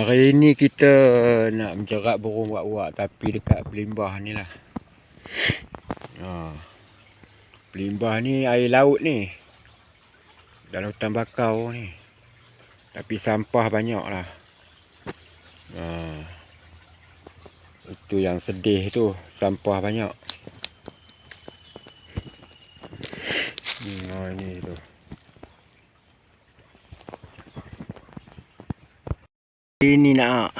Hari ni kita nak menjerat burung ruak-ruak tapi dekat pelimbah ni lah. Pelimbah ni air laut ni, dalam hutan bakau ni. Tapi sampah banyak lah. Itu yang sedih tu, sampah banyak. Ini tu. Ini nak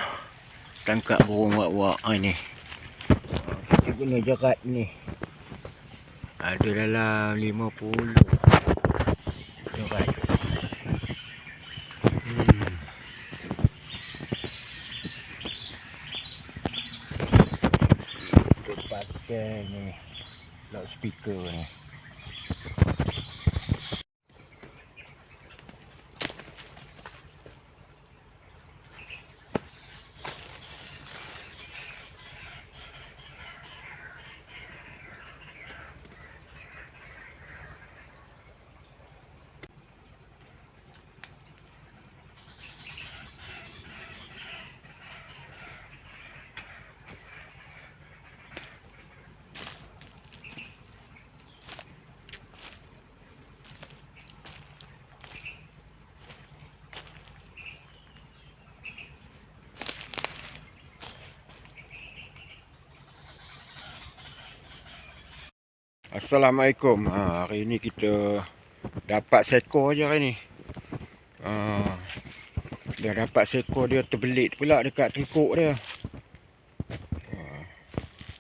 tangkap burung ruak-ruak ni. Kita guna jerat ni. Ada dalam 50 jerat. Kita pakai ni loudspeaker ni. Assalamualaikum. Hari ni kita dapat seekor je hari ni. Dah dapat seekor, dia terbelit pula dekat tengkuk dia.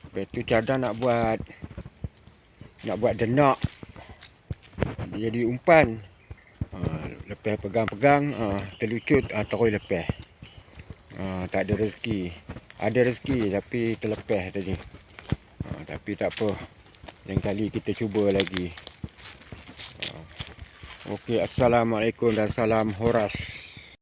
Lepas tu cadang nak buat denak. Dia jadi umpan. Lepas pegang-pegang, terlucut, terus lepas. Tak ada rezeki. Ada rezeki tapi terlepas tadi. Tapi tak apa. Lain kali kita cuba lagi. Okey, assalamualaikum dan salam horas.